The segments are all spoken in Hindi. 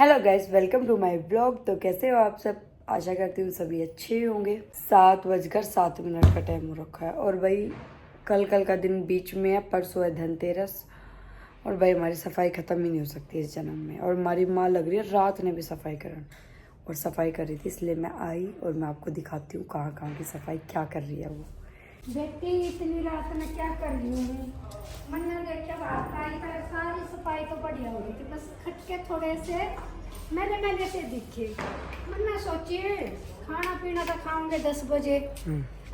Hello guys, welcome to my blog. तो कैसे हो आप सब? आशा करती हूँ सभी अच्छे होंगे। 7:07 का टाइम हो रखा है और भाई कल का दिन बीच में है, परसों है धनतेरस। और भाई हमारी सफाई ख़त्म ही नहीं हो सकती इस जन्म में। और हमारी माँ लग रही है रात ने भी सफाई कर रही थी, इसलिए मैं आई और मैं आपको दिखाती हूँ कहाँ कहाँ की सफाई क्या कर रही है वो। बेटी इतनी रात में क्या कर रही हूँ? मन्ना देख के बात आई पर सारी सफाई तो बढ़िया हो गई थी, बस खटके थोड़े से मैंने से दिखे। मन्ना सोचिए खाना पीना तो खाऊंगे 10 बजे,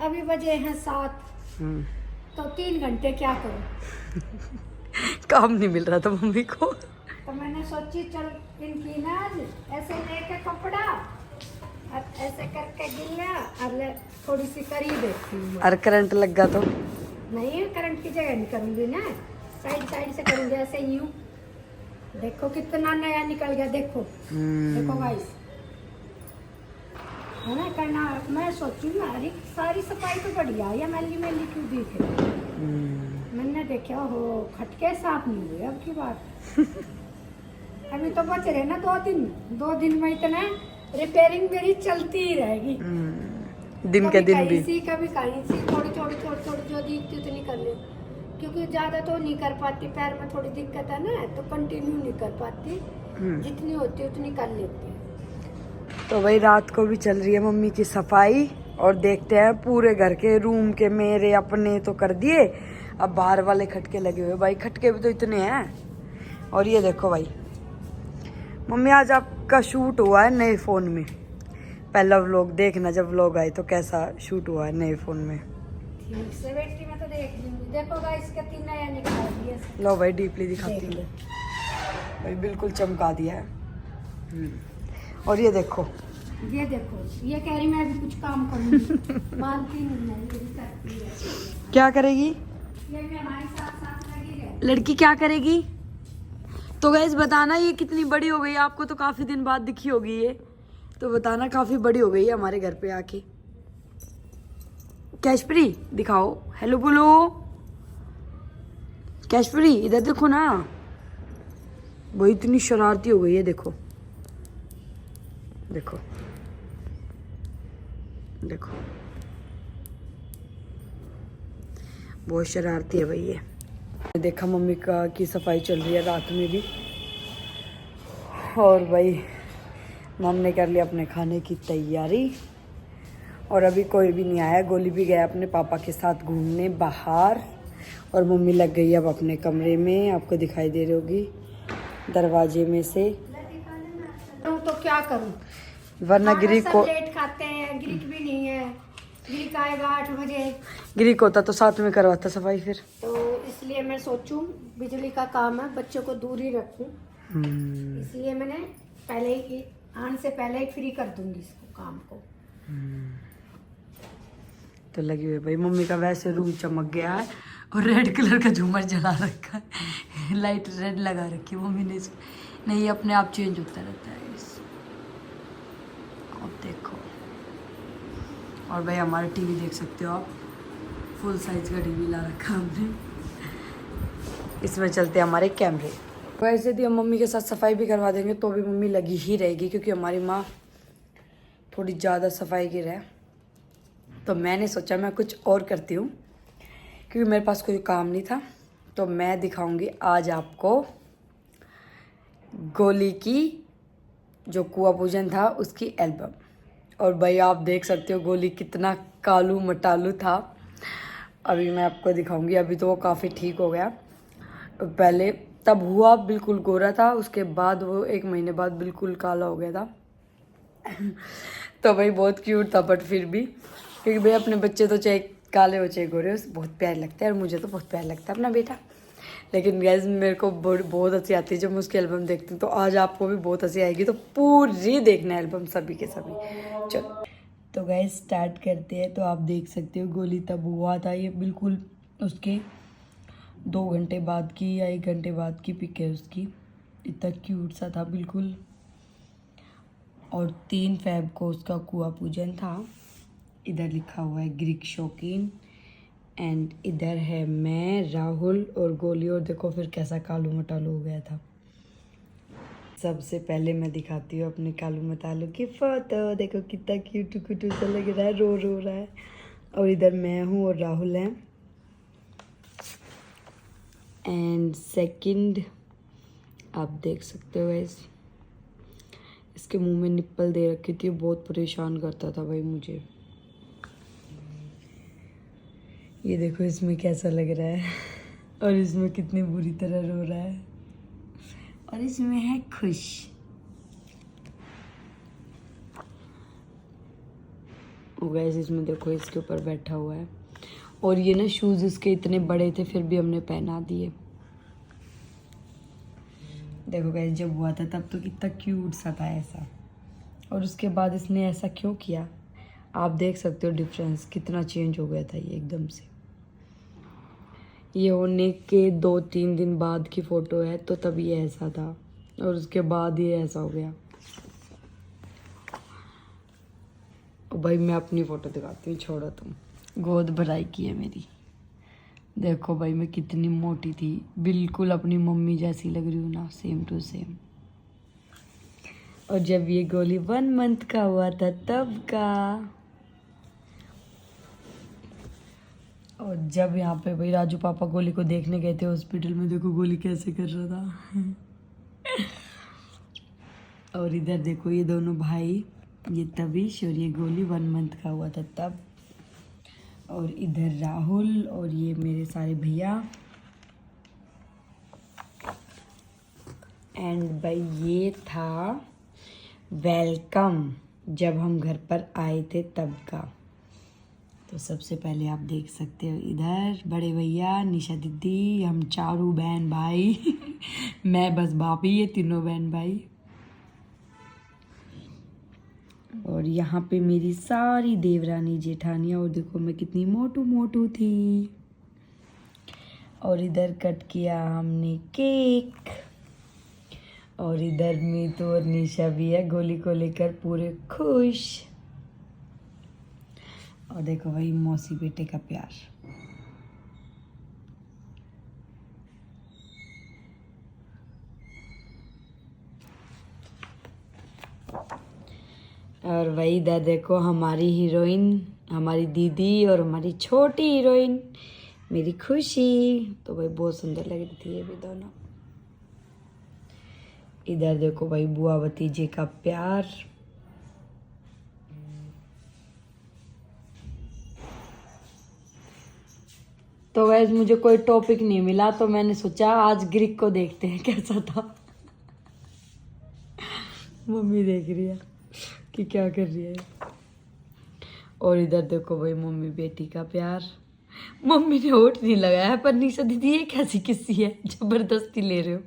अभी बजे हैं 7, तो 3 घंटे क्या करूँ? काम नहीं मिल रहा था मम्मी को। तो मैंने सोची चल इनकी ना ऐसे लेके कपड़ा और ऐसे करके गिल्ला और थोड़ी सी करी देती हूँ। और करंट लग गया तो नहीं, करंट की जगह नहीं करूंगी ना, साइड से करूंगी ऐसे यूं। देखो कितना नया निकल गया, देखो देखो गाइस, है ना करना। मैं सोचू यार सारी सफाई तो बढ़िया है, मैली मैली क्यों दिखे? मैंने देखा हो खटके साफ नहीं हुए अब की बात। अभी तो बच रहे ना 2 दिन में इतना रिपेयरिंग मेरी चलती ही रहेगी। दिन के दिन भी। कभी कहीं सी थोड़ी जो दिखती उतनी कर ले, क्योंकि ज्यादा तो नहीं कर पाती, पैर में थोड़ी दिक्कत है ना, तो कंटिन्यू नहीं कर पाती, जितनी होती है उतनी कर लेती है। तो वही रात को भी चल रही है मम्मी की सफाई और देखते हैं पूरे घर के रूम के, मेरे अपने तो कर दिए, अब बाहर वाले खटके लगे हुए। भाई खटके भी तो इतने हैं। और ये देखो भाई मम्मी, आज आपका शूट हुआ है नए फ़ोन में। पहला व्लॉग देखना, जब व्लॉग आए तो कैसा शूट हुआ है नए फ़ोन में। ठीक से बेटी में तो देख लूंगी। देखो गाइस कितनी नया निकाल दिया। लो भाई डीपली दिखाती हूँ भाई, बिल्कुल चमका दिया है। और ये देखो ये कह रही मैं भी कुछ काम करूंगी। मानती नहीं है, ये भी करती है। क्या करेगी ये भी हमारे साथ लगी है। लड़की, क्या करेगी? तो गैस बताना ये कितनी बड़ी हो गई है? आपको तो काफ़ी दिन बाद दिखी होगी ये, तो बताना काफ़ी बड़ी हो गई है हमारे घर पे आके। कैशप्री दिखाओ, हेलो बोलो। कैशप्री इधर देखो ना, वो इतनी शरारती हो गई है। देखो देखो देखो, बहुत शरारती है भाई ये। देखा मम्मी का की सफाई चल रही है रात में भी। और भाई मम ने कर लिया अपने खाने की तैयारी और अभी कोई भी नहीं आया। गोली भी गया अपने पापा के साथ घूमने बाहर और मम्मी लग गई अब अपने कमरे में। आपको दिखाई दे रही होगी दरवाजे में से। तो क्या करूं, वरना गिरी को लेट खाते हैं, गिरिक भी नहीं है। गिरिक आएगा 8 बजे, गिरिक होता तो साथ में करवाता सफाई फिर। तो इसलिए मैं सोचूं बिजली का काम है, बच्चों को दूर ही रखूं, इसलिए मैंने पहले ही आने से पहले ही फ्री कर दूंगी इसको काम को। तो लगी हुई भाई मम्मी का वैसे रूम चमक गया है और रेड कलर का झूमर जला रखा है। लाइट रेड लगा रखी है मम्मी ने। नहीं, अपने आप चेंज होता रहता है इस। अब देखो, और भाई हमारा टीवी देख सकते हो आप, फुल साइज का टीवी ला रखा हमने। इसमें चलते हैं हमारे कैमरे। वैसे भी हम मम्मी के साथ सफाई भी करवा देंगे तो भी मम्मी लगी ही रहेगी, क्योंकि हमारी माँ थोड़ी ज़्यादा सफाई की है। तो मैंने सोचा मैं कुछ और करती हूँ, क्योंकि मेरे पास कोई काम नहीं था। तो मैं दिखाऊंगी आज आपको गोली की जो कुआं पूजन था उसकी एल्बम। और भाई आप देख सकते हो गोली कितना कालू मटालू था। अभी मैं आपको दिखाऊंगी। अभी तो वो काफ़ी ठीक हो गया। पहले तब हुआ बिल्कुल गोरा था, उसके बाद वो 1 महीने बाद बिल्कुल काला हो गया था। तो भाई बहुत क्यूट था, बट फिर भी, क्योंकि भाई अपने बच्चे तो चाहे काले हो चाहे गोरे हो बहुत प्यार लगता है, और मुझे तो बहुत प्यार लगता है अपना बेटा। लेकिन गैस मेरे को बहुत हंसी आती है जब मैं उसकी एल्बम देखती हूँ। तो आज आपको भी बहुत हंसी आएगी, तो पूरी देखना एल्बम सभी के सभी। चलो तो गैस स्टार्ट करते हैं। तो आप देख सकते हो गोली तब हुआ था, ये बिल्कुल उसके 2 घंटे बाद की या 1 घंटे बाद की पिक है उसकी। इतना क्यूट सा था बिल्कुल। और 3 फ़रवरी को उसका कुआं पूजन था। इधर लिखा हुआ है ग्रीक शौकीन, एंड इधर है मैं, राहुल और गोली। और देखो फिर कैसा कालू मटालू हो गया था। सबसे पहले मैं दिखाती हूँ अपने कालू मतालू की फोटो। देखो कितना क्यूट कुटू सा लग रहा है, रो रहा है। और इधर मैं हूँ और राहुल है। एंड सेकंड आप देख सकते हो गाइस, इसके मुंह में निप्पल दे रखी थी, बहुत परेशान करता था भाई मुझे। ये देखो इसमें कैसा लग रहा है और इसमें कितनी बुरी तरह रो रहा है और इसमें है खुश। गाइस इसमें देखो इसके ऊपर बैठा हुआ है और ये ना शूज इसके इतने बड़े थे फिर भी हमने पहना दिए। देखो गाइस जब हुआ था तब तो कितना क्यूट सा था ऐसा, और उसके बाद इसने ऐसा क्यों किया आप देख सकते हो डिफरेंस कितना चेंज हो गया था ये एकदम से। ये होने के 2-3 दिन बाद की फ़ोटो है, तो तब ये ऐसा था और उसके बाद ये ऐसा हो गया। और भाई मैं अपनी फ़ोटो दिखाती हूँ, छोड़ो तुम। गोद भराई की है मेरी। देखो भाई मैं कितनी मोटी थी, बिल्कुल अपनी मम्मी जैसी लग रही हूँ ना, सेम टू सेम। और जब ये गोली 1 मंथ का हुआ था तब का। और जब यहाँ पे भाई राजू पापा गोली को देखने गए थे हॉस्पिटल में, देखो गोली कैसे कर रहा था। और इधर देखो ये दोनों भाई, ये तविश और ये गोली 1 मंथ का हुआ था तब। और इधर राहुल और ये मेरे सारे भैया। एंड भाई ये था वेलकम जब हम घर पर आए थे तब का। तो सबसे पहले आप देख सकते हो इधर बड़े भैया, निशा दीदी, हम चारों बहन भाई। मैं बस भाभी, ये तीनों बहन भाई। और यहाँ पे मेरी सारी देवरानी जेठानियाँ, और देखो मैं कितनी मोटू मोटू थी। और इधर कट किया हमने केक। और इधर मीतू और निशा भी है गोली को लेकर पूरे खुश। और देखो भाई मौसी बेटे का प्यार। और वही इधर देखो हमारी हीरोइन, हमारी दीदी और हमारी छोटी हीरोइन मेरी खुशी। तो भाई बहुत सुंदर लग रही थी ये भी दोनों। इधर देखो भाई बुआ भतीजे का प्यार। तो वैसे मुझे कोई टॉपिक नहीं मिला तो मैंने सोचा आज ग्रीक को देखते हैं कैसा था। मम्मी देख रही है कि क्या कर रही है। और इधर देखो भाई मम्मी बेटी का प्यार। मम्मी ने होठ नहीं लगाया पर निशा दीदी ये कैसी किस्सी है, जबरदस्ती ले रहे हो।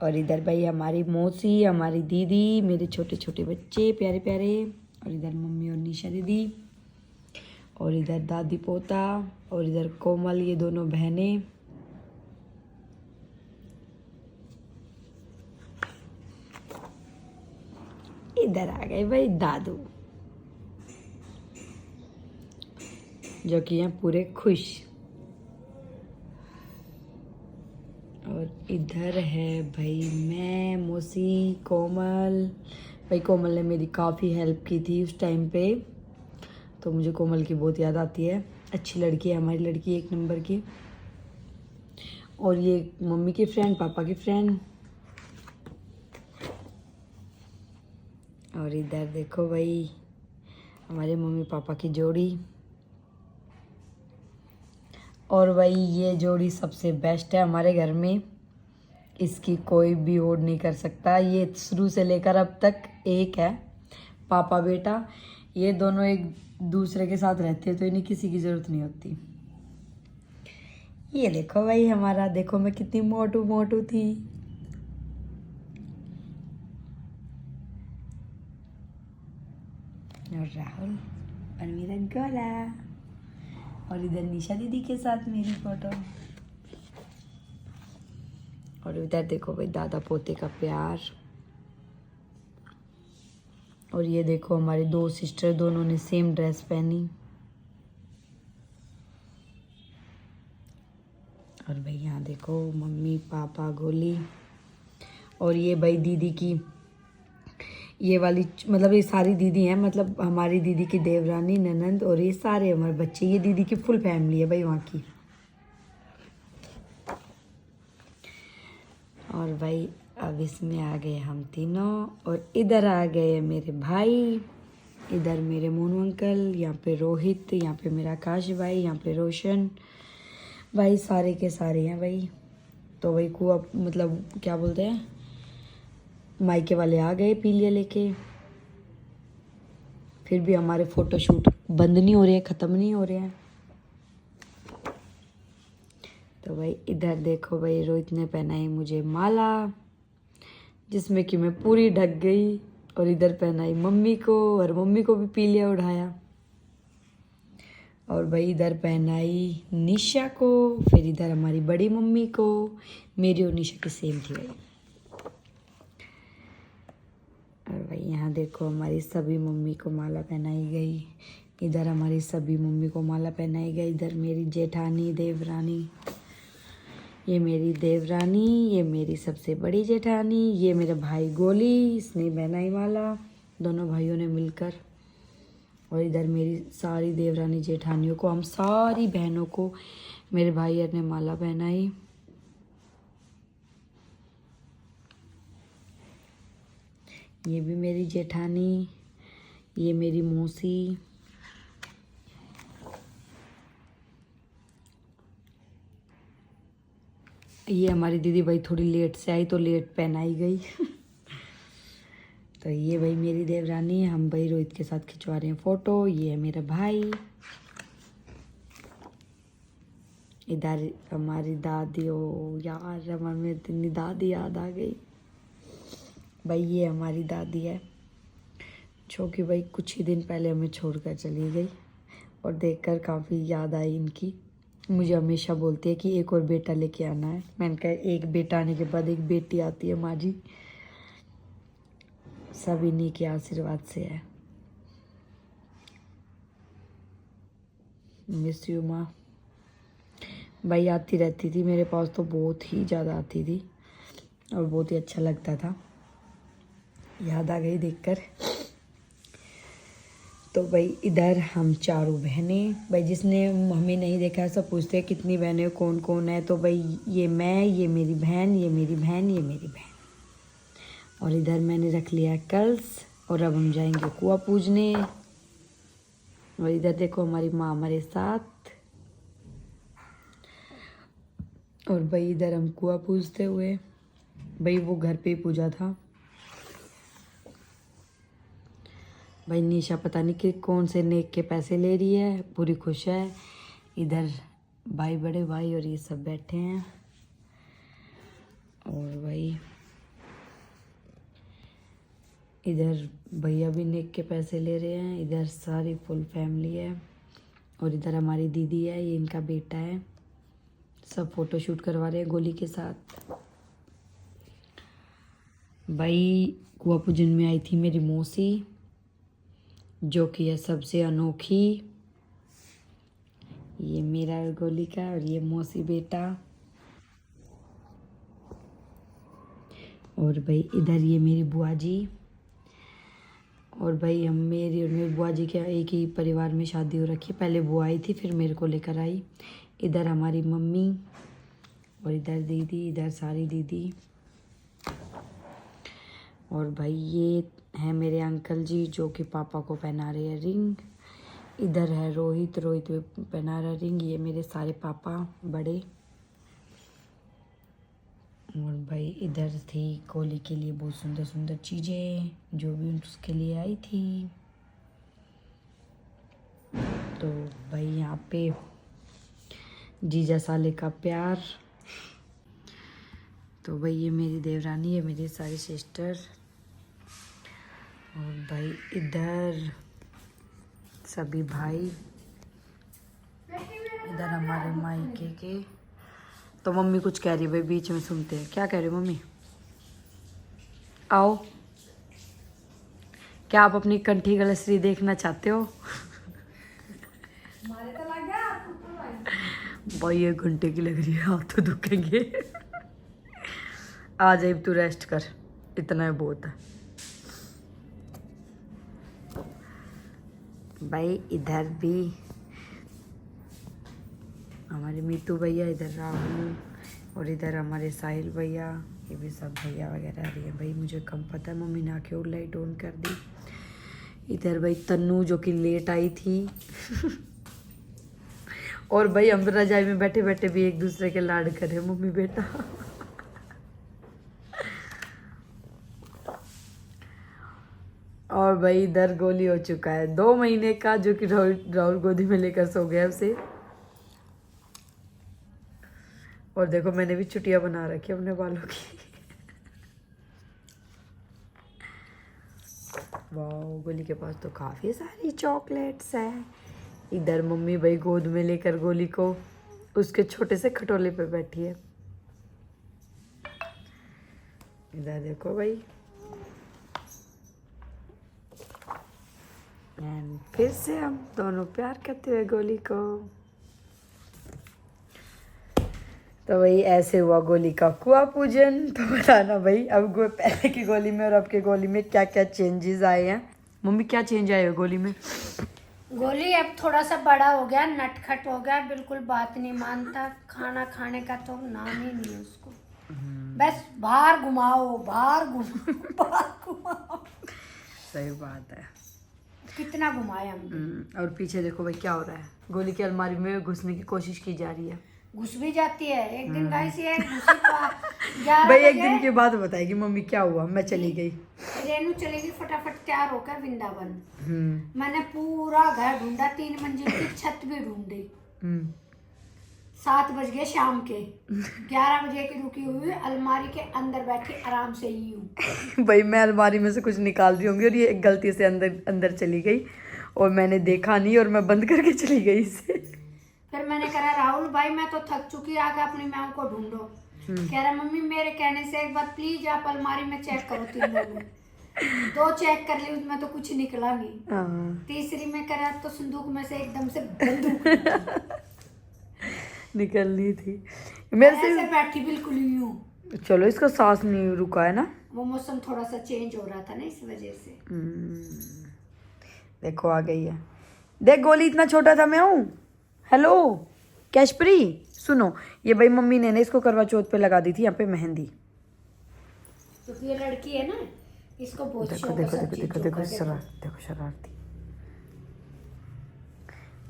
और इधर भाई हमारी मौसी, हमारी दीदी, मेरे छोटे छोटे बच्चे प्यारे प्यारे। और इधर मम्मी और निशा दीदी। और इधर दादी पोता। और इधर कोमल, ये दोनों बहनें। इधर आ गए भाई दादू जो कि हैं पूरे खुश। और इधर है भाई मैं, मौसी, कोमल। भाई कोमल ने मेरी काफ़ी हेल्प की थी उस टाइम पे, तो मुझे कोमल की बहुत याद आती है। अच्छी लड़की है हमारी लड़की, 1 नंबर की। और ये मम्मी की फ्रेंड, पापा की फ्रेंड। और इधर देखो भाई हमारे मम्मी पापा की जोड़ी। और भाई ये जोड़ी सबसे बेस्ट है हमारे घर में, इसकी कोई भी होड़ नहीं कर सकता। ये शुरू से लेकर अब तक एक है, पापा बेटा। ये दोनों एक दूसरे के साथ रहते हैं तो इन्हें किसी की ज़रूरत नहीं होती। ये देखो भाई हमारा, देखो मैं कितनी मोटू मोटू थी। और राहुल और मेरा गोला। और इधर निशा दीदी के साथ मेरी फोटो। और इधर देखो भाई दादा पोते का प्यार। और ये देखो हमारी 2 सिस्टर, दोनों ने सेम ड्रेस पहनी। और भाई यहाँ देखो मम्मी पापा गोली। और ये भाई दीदी की ये वाली मतलब ये सारी दीदी हैं, मतलब हमारी दीदी की देवरानी ननंद और ये सारे हमारे बच्चे, ये दीदी की फुल फैमिली है भाई वहाँ की। और भाई अब इसमें आ गए हम तीनों और इधर आ गए मेरे भाई, इधर मेरे मोनू अंकल, यहाँ पे रोहित, यहाँ पे मेरा आकाश भाई, यहाँ पे रोशन भाई, सारे के सारे हैं भाई। तो भाई को अब मतलब क्या बोलते हैं, मायके वाले आ गए पीलिया लेके। फिर भी हमारे फोटोशूट बंद नहीं हो रहे हैं, ख़त्म नहीं हो रहे हैं। तो भाई इधर देखो भाई, रोहित ने पहनाई मुझे माला जिसमें कि मैं पूरी ढक गई, और इधर पहनाई मम्मी को, और मम्मी को भी पीलिया उठाया। और भाई इधर पहनाई निशा को, फिर इधर हमारी बड़ी मम्मी को, मेरी और निशा की सेम थी भाई। और भाई यहाँ देखो हमारी सभी मम्मी को माला पहनाई गई, इधर हमारी सभी मम्मी को माला पहनाई गई। इधर मेरी जेठानी देवरानी, ये मेरी देवरानी, ये मेरी सबसे बड़ी जेठानी, ये मेरा भाई गोली, इसने पहनाई माला दोनों भाइयों ने मिलकर। और इधर मेरी सारी देवरानी जेठानियों को, हम सारी बहनों को मेरे भाई ने माला पहनाई। ये भी मेरी जेठानी, ये मेरी मौसी, ये हमारी दीदी भाई थोड़ी लेट से आई तो लेट पहनाई गई। तो ये भाई मेरी देवरानी, हम भाई रोहित के साथ खिंचवा रहे हैं फोटो। ये है मेरा भाई, इधर हमारी दादी, ओ यार हमारे में इतनी दादी याद आ गई भाई। ये हमारी दादी है जो कि भाई कुछ ही दिन पहले हमें छोड़कर चली गई, और देखकर काफ़ी याद आई इनकी। मुझे हमेशा बोलती है कि एक और बेटा लेके आना है। मैंने कहा एक बेटा आने के बाद एक बेटी आती है माँ जी, सब इन्हीं के आशीर्वाद से है। मिस यू माँ। भाई आती रहती थी मेरे पास, तो बहुत ही ज़्यादा आती थी और बहुत ही अच्छा लगता था। याद आ गई देखकर। तो भाई इधर हम चारों बहनें, भाई जिसने हमें नहीं देखा है सब पूछते हैं कितनी बहनें, कौन कौन है। तो भाई ये मैं, ये मेरी बहन, ये मेरी बहन, ये मेरी बहन। और इधर मैंने रख लिया है कलश, और अब हम जाएंगे कुआं पूजने। और इधर देखो हमारी माँ हमारे साथ, और भाई इधर हम कुआं पूजते हुए, भाई वो घर पे ही पूजा था। भाई निशा पता नहीं कि कौन से नेक के पैसे ले रही है, पूरी खुश है। इधर भाई, बड़े भाई और ये सब बैठे हैं। और भाई इधर भैया भी नेक के पैसे ले रहे हैं। इधर सारी फुल फैमिली है, और इधर हमारी दीदी है, ये इनका बेटा है। सब फोटो शूट करवा रहे हैं गोली के साथ। भाई कुआं पूजन में आई थी मेरी मौसी, जो कि है सबसे अनोखी। ये मेरा गोली का, और ये मौसी बेटा। और भाई इधर ये मेरी बुआ जी। और भाई हम मेरी और मेरी बुआ जी के एक ही परिवार में शादी हो रखी है। पहले बुआ आई थी, फिर मेरे को लेकर आई। इधर हमारी मम्मी, और इधर दीदी, इधर सारी दीदी। और भाई ये है मेरे अंकल जी, जो कि पापा को पहना रहे हैं रिंग। इधर है रोहित, रोहित भी पहना रहा रिंग। ये मेरे सारे पापा बड़े। और भाई इधर थी कोली के लिए बहुत सुंदर सुंदर चीज़ें, जो भी उसके लिए आई थी। तो भाई यहाँ पे जीजा साले का प्यार। तो भाई ये मेरी देवरानी है, मेरी सारी सिस्टर। और भाई इधर सभी भाई, इधर हमारे मायके के। तो मम्मी कुछ कह रही है भाई, बीच में सुनते हैं। क्या कह रही हो मम्मी? आओ। क्या आप अपनी कंठी गलसरी देखना चाहते हो? भाई 1 घंटे की लग रही है, हाथ तो दुखेंगे। आ जाए तू रेस्ट कर, इतना ही बहुत है भाई। इधर भी हमारे मीतू भैया, इधर राहुल, और इधर हमारे साहिल भैया, ये भी सब भैया वगैरह आ रही है भाई। मुझे कम पता है, मम्मी ने आके और लाइट ऑन कर दी। इधर भाई तन्नू जो कि लेट आई थी और भाई हम रजाई में बैठे बैठे भी एक दूसरे के लाड कर रहे, मम्मी बेटा। और भाई इधर गोली हो चुका है 2 महीने का, जो कि राहुल गोदी में लेकर सो गया उसे। और देखो मैंने भी छुट्टियां बना रखी अपने बालों की। वाह, गोली के पास तो काफी सारी चॉकलेट्स है। इधर मम्मी भाई गोद में लेकर गोली को उसके छोटे से खटोले पे बैठी है। इधर देखो भाई, एंड फिर से हम दोनों प्यार करते हुए गोली को। तो भाई ऐसे हुआ गोली का कुआं पूजन। तो बताना भाई अब पहले की गोली में और अब के गोली में क्या क्या चेंजेस आए हैं। मम्मी क्या चेंज आए हो गोली में? गोली अब थोड़ा सा बड़ा हो गया, नटखट हो गया, बिल्कुल बात नहीं मानता, खाना खाने का तो नाम ही नहीं है उसको। बस बाहर घुमाओ, बाहर घुमाओ, बाहर घुमाओ। सही बात है, कितना घुमाए हम। और पीछे देखो भाई क्या हो रहा है, गोली की अलमारी में घुसने की कोशिश की जा रही है। घुस भी जाती है एक दिन। गाइस ये घुसी तो भाई एक दिन के बाद बताएगी मम्मी क्या हुआ। मैं चली गई, रेनू चलेगी फटाफट तैयार होकर वृंदावन। मैंने पूरा घर ढूंढा, 3 मंजिल की छत भी ढूंढी। 7 बज गए शाम के, 11 बजे की रुकी हुई अलमारी के अंदर बैठी आराम से ही हूँ। भाई मैं अलमारी में से कुछ निकाल रही होंगी और ये एक गलती से अंदर चली गई और मैंने देखा नहीं और मैं बंद करके चली गई इसे। फिर मैंने कहा राहुल भाई मैं तो थक चुकी, आगे अपनी मैम को ढूंढो। कह रहा मम्मी मेरे कहने से एक बार प्लीज आप अलमारी में चेक करो। 3 में 2 चेक कर ली, उसमें तो कुछ निकला नहीं। तीसरी में करा तो संदूक में से एकदम से बंदूक निकलनी थी मेरे से बैठी बिल्कुल यूं। चलो इसका सांस नहीं रुका है ना, वो मौसम थोड़ा सा चेंज हो रहा था ना इस वजह से। देखो आ गई है। देख गोली इतना छोटा था मैं हूँ। हेलो कैशप्री, सुनो ये भाई मम्मी ने इसको करवा चौथ पे लगा दी थी यहाँ पे मेहंदी। क्योंकि ये लड़की है ना, इसको बहुत देखो शौक देखो है देखो देखो देखो देखो शरारती।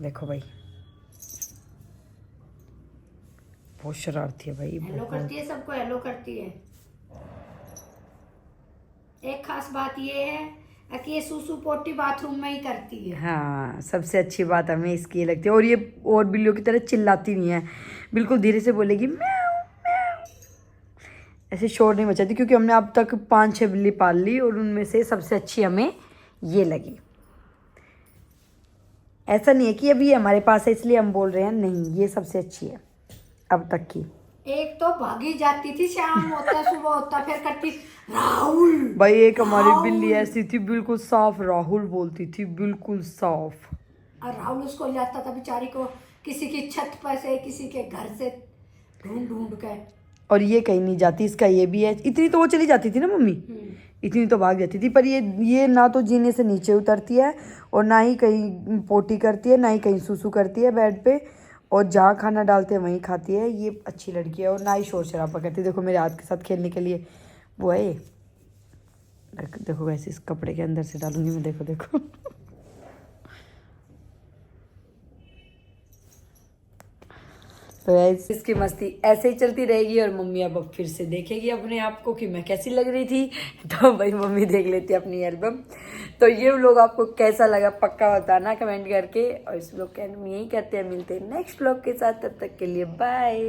देखो भाई बहुत शरारती है भाई। हेलो करती है, सबको हेलो करती है। एक खास बात ये है कि ये सूसू पोटी बाथरूम में ही करती है। हाँ सबसे अच्छी बात हमें इसकी लगती है। और ये और बिल्लियों की तरह चिल्लाती नहीं है, बिल्कुल धीरे से बोलेगी म्याऊ म्याऊ, ऐसे शोर नहीं मचाती। क्योंकि हमने अब तक 5-6 बिल्ली पाल ली और उनमें से सबसे अच्छी हमें ये लगी। ऐसा नहीं है कि अभी हमारे पास है इसलिए हम बोल रहे हैं, नहीं ये सबसे अच्छी है अब तक की। एक तो भागी जाती थी, शाम होता सुबह होता फिर करती राहुल। भाई एक हमारी बिल्ली ऐसी थी बिल्कुल साफ राहुल बोलती थी, बिल्कुल साफ। और राहुल उसको ले आता था बेचारी को, किसी की छत पर से किसी के घर से ढूंढ ढूंढ के। और ये कहीं नहीं जाती, इसका ये भी है। इतनी तो वो चली जाती थी ना मम्मी, इतनी तो भाग जाती थी। पर ये ना तो जीने से नीचे उतरती है और ना ही कहीं पोटी करती है, ना ही कहीं सूसू करती है बेड पे। और जहाँ खाना डालते हैं वहीं खाती है। ये अच्छी लड़की है और ना ही शोर शराबा करती है। देखो मेरे हाथ के साथ खेलने के लिए वो है। देखो वैसे इस कपड़े के अंदर से डालूंगी मैं, देखो देखो। तो इसकी मस्ती ऐसे ही चलती रहेगी और मम्मी अब फिर से देखेगी अपने आप को कि मैं कैसी लग रही थी। तो भाई मम्मी देख लेती है अपनी एल्बम। तो ये व्लॉग आपको कैसा लगा पक्का बताना कमेंट करके। और इस व्लॉग के एंड में यही करते हैं, मिलते हैं नेक्स्ट व्लॉग के साथ। तब तक के लिए बाय।